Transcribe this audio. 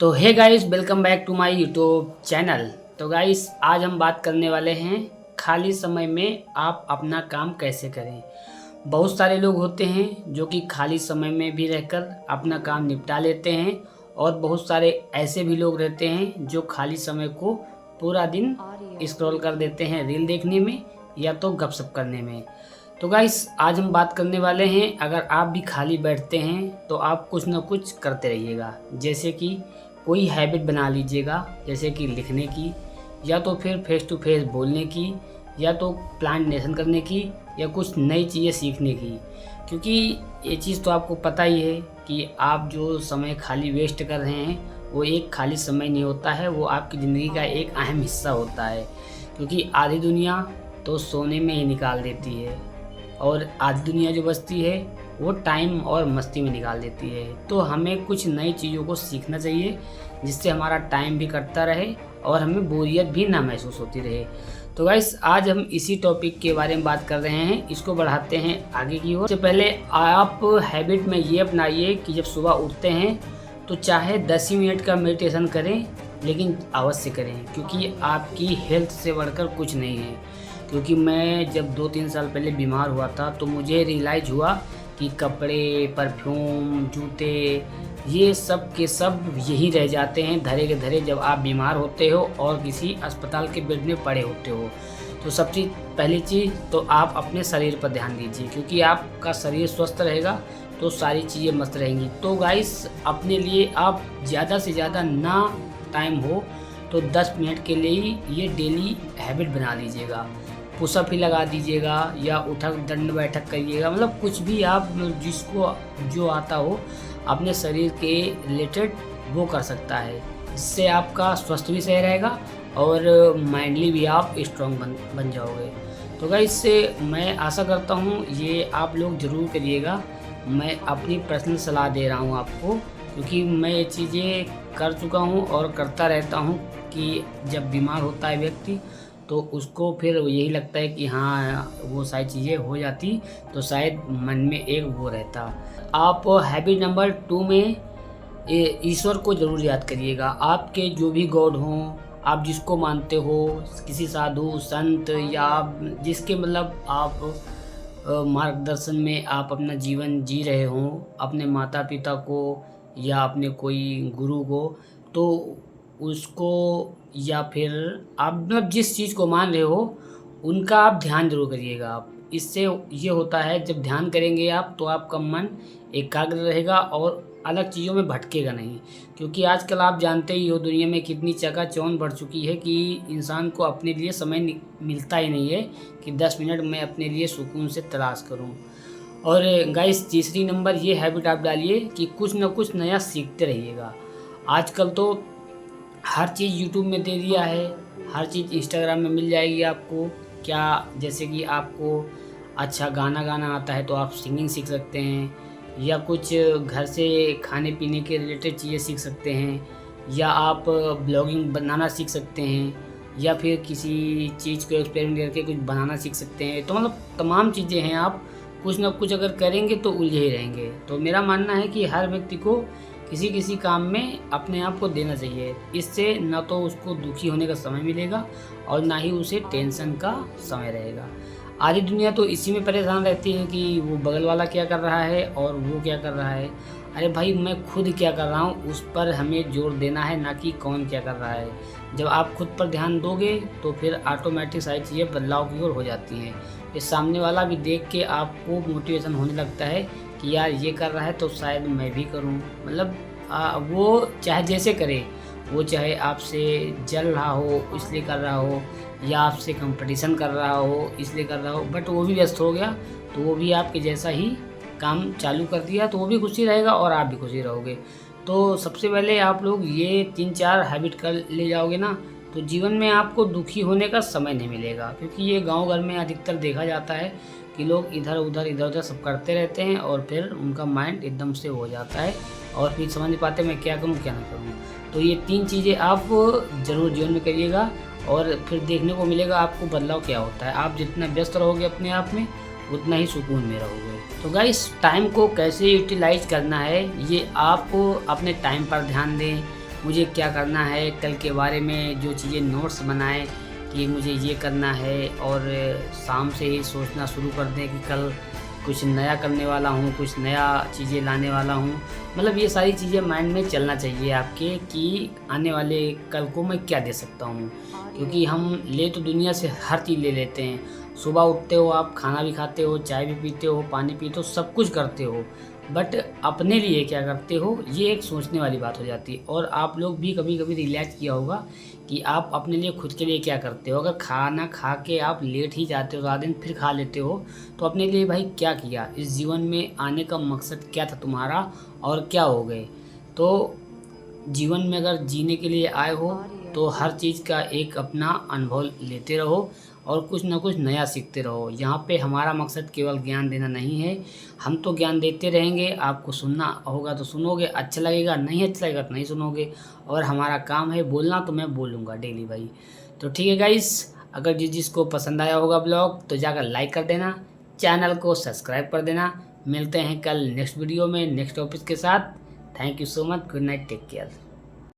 तो hey guys, welcome back to my YouTube channel. तो guys, आज हम बात करने वाले हैं खाली समय में आप अपना काम कैसे करें। बहुत सारे लोग होते हैं जो कि खाली समय में भी रहकर अपना काम निपटा लेते हैं, और बहुत सारे ऐसे भी लोग रहते हैं जो खाली समय को पूरा दिन स्क्रॉल कर देते हैं रील देखने में या तो गपशप करने में। तो गाइस, आज हम बात करने वाले हैं, अगर आप भी खाली बैठते हैं तो आप कुछ ना कुछ करते रहिएगा। जैसे कि कोई हैबिट बना लीजिएगा, जैसे कि लिखने की, या तो फिर फेस टू फेस बोलने की, या तो प्लांटेशन करने की, या कुछ नई चीज़ें सीखने की। क्योंकि ये चीज़ तो आपको पता ही है कि आप जो समय खाली वेस्ट कर रहे हैं वो एक खाली समय नहीं होता है, वो आपकी ज़िंदगी का एक अहम हिस्सा होता है। क्योंकि आधी दुनिया तो सोने में ही निकाल देती है, और आधी दुनिया जो बचती है वो टाइम और मस्ती में निकाल देती है। तो हमें कुछ नई चीज़ों को सीखना चाहिए, जिससे हमारा टाइम भी कटता रहे और हमें बोरियत भी ना महसूस होती रहे। तो गाइस, आज हम इसी टॉपिक के बारे में बात कर रहे हैं, इसको बढ़ाते हैं आगे की ओर। सबसे पहले आप हैबिट में ये अपनाइए कि जब सुबह उठते हैं तो चाहे 10 ही मिनट का मेडिटेशन करें, लेकिन अवश्य करें, क्योंकि आपकी हेल्थ से बढ़कर कुछ नहीं है। क्योंकि मैं जब 2-3 साल पहले बीमार हुआ था तो मुझे रियलाइज़ हुआ कि कपड़े, परफ्यूम, जूते, ये सब के सब यही रह जाते हैं धरे के धरे जब आप बीमार होते हो और किसी अस्पताल के बेड में पड़े होते हो। तो सबसे पहली चीज़ तो आप अपने शरीर पर ध्यान दीजिए, क्योंकि आपका शरीर स्वस्थ रहेगा तो सारी चीज़ें मस्त रहेंगी। तो गाइस, अपने लिए आप ज़्यादा से ज़्यादा ना टाइम हो तो 10 मिनट के लिए ही ये डेली हैबिट बना लीजिएगा। पुशअप ही लगा दीजिएगा या उठक दंड बैठक करिएगा, मतलब कुछ भी आप जिसको जो आता हो अपने शरीर के रिलेटेड वो कर सकता है। इससे आपका स्वस्थ भी सही रहेगा और माइंडली भी आप स्ट्रॉन्ग बन जाओगे। तो गाइस, इससे मैं आशा करता हूँ ये आप लोग ज़रूर करिएगा। मैं अपनी पर्सनल सलाह दे रहा हूँ आपको, क्योंकि मैं ये चीज़ें कर चुका हूँ और करता रहता हूँ कि जब बीमार होता है व्यक्ति तो उसको फिर यही लगता है कि हाँ, वो सारी चीज़ें हो जाती तो शायद मन में एक वो रहता। आप हैबिट नंबर 2 में ईश्वर को ज़रूर याद करिएगा। आपके जो भी गॉड हों, आप जिसको मानते हो, किसी साधु संत या जिसके मतलब आप मार्गदर्शन में आप अपना जीवन जी रहे हों, अपने माता पिता को या अपने कोई गुरु को, तो उसको या फिर आप मतलब जिस चीज़ को मान रहे हो उनका आप ध्यान ज़रूर करिएगा आप। इससे ये होता है, जब ध्यान करेंगे आप तो आपका मन एकाग्र रहेगा और अलग चीज़ों में भटकेगा नहीं। क्योंकि आजकल आप जानते ही हो दुनिया में कितनी चकाचौंध बढ़ चुकी है कि इंसान को अपने लिए समय मिलता ही नहीं है कि 10 मिनट मैं अपने लिए सुकून से तलाश करूं। और गाइस, तीसरी नंबर ये हैबिट आप डालिए कि कुछ ना कुछ नया सीखते रहिएगा। आजकल तो हर चीज़ यूट्यूब में दे दिया है, हर चीज़ इंस्टाग्राम में मिल जाएगी आपको। क्या जैसे कि आपको अच्छा गाना गाना आता है तो आप सिंगिंग सीख सकते हैं, या कुछ घर से खाने पीने के रिलेटेड चीज़ें सीख सकते हैं, या आप ब्लॉगिंग बनाना सीख सकते हैं, या फिर किसी चीज़ को एक्सपेरिमेंट करके कुछ बनाना सीख सकते हैं। तो मतलब तमाम चीज़ें हैं, आप कुछ ना कुछ अगर करेंगे तो उलझे ही रहेंगे। तो मेरा मानना है कि हर व्यक्ति को किसी किसी काम में अपने आप को देना चाहिए। इससे न तो उसको दुखी होने का समय मिलेगा और ना ही उसे टेंशन का समय रहेगा। आधी दुनिया तो इसी में परेशान रहती है कि वो बगल वाला क्या कर रहा है और वो क्या कर रहा है। अरे भाई, मैं खुद क्या कर रहा हूँ उस पर हमें जोर देना है, ना कि कौन क्या कर रहा है। जब आप खुद पर ध्यान दोगे तो फिर ऑटोमेटिक सारी चीज़ें बदलाव की ओर हो जाती हैं। फिर सामने वाला भी देख के आपको मोटिवेशन होने लगता है कि यार ये कर रहा है तो शायद मैं भी करूं। मतलब वो चाहे जैसे करे, वो चाहे आपसे जल रहा हो इसलिए कर रहा हो, या आपसे कंपटीशन कर रहा हो इसलिए कर रहा हो, बट वो भी व्यस्त हो गया तो वो भी आपके जैसा ही काम चालू कर दिया, तो वो भी खुशी रहेगा और आप भी खुशी रहोगे। तो सबसे पहले आप लोग ये 3-4 हैबिट कर ले जाओगे ना, तो जीवन में आपको दुखी होने का समय नहीं मिलेगा। क्योंकि ये गांव घर में अधिकतर देखा जाता है कि लोग इधर उधर सब करते रहते हैं और फिर उनका माइंड एकदम से हो जाता है और फिर समझ नहीं पाते मैं क्या करूं क्या ना करूं। तो ये 3 चीज़ें आप ज़रूर जीवन में करिएगा और फिर देखने को मिलेगा आपको बदलाव क्या होता है। आप जितना व्यस्त रहोगे अपने आप में उतना ही सुकून में रहोगे। तो गाइस, टाइम को कैसे यूटिलाइज करना है ये आप अपने टाइम पर ध्यान दें। मुझे क्या करना है, कल के बारे में जो चीज़ें नोट्स बनाएं कि मुझे ये करना है, और शाम से ही सोचना शुरू कर दें कि कल कुछ नया करने वाला हूँ, कुछ नया चीज़ें लाने वाला हूँ। मतलब ये सारी चीज़ें माइंड में चलना चाहिए आपके कि आने वाले कल को मैं क्या दे सकता हूँ, क्योंकि हम ले तो दुनिया से हर चीज़ ले लेते हैं। सुबह उठते हो, आप खाना भी खाते हो, चाय भी पीते हो, पानी पीते हो, सब कुछ करते हो, बट अपने लिए क्या करते हो, ये एक सोचने वाली बात हो जाती है। और आप लोग भी कभी कभी रियलाइज़ किया होगा कि आप अपने लिए खुद के लिए क्या करते हो। अगर खाना खा के आप लेट ही जाते हो, रात दिन फिर खा लेते हो, तो अपने लिए भाई क्या किया, इस जीवन में आने का मकसद क्या था तुम्हारा, और क्या हो गए। तो जीवन में अगर जीने के लिए आए हो तो हर चीज़ का एक अपना अनुभव लेते रहो और कुछ ना कुछ नया सीखते रहो। यहाँ पे हमारा मकसद केवल ज्ञान देना नहीं है, हम तो ज्ञान देते रहेंगे, आपको सुनना होगा तो सुनोगे, अच्छा लगेगा, नहीं अच्छा लगेगा तो नहीं सुनोगे। और हमारा काम है बोलना, तो मैं बोलूँगा डेली भाई। तो ठीक है गाइस, अगर जिसको पसंद आया होगा ब्लॉग तो जाकर लाइक कर देना, चैनल को सब्सक्राइब कर देना। मिलते हैं कल नेक्स्ट वीडियो में नेक्स्ट टॉपिक के साथ। Thank you so much, good night, take care.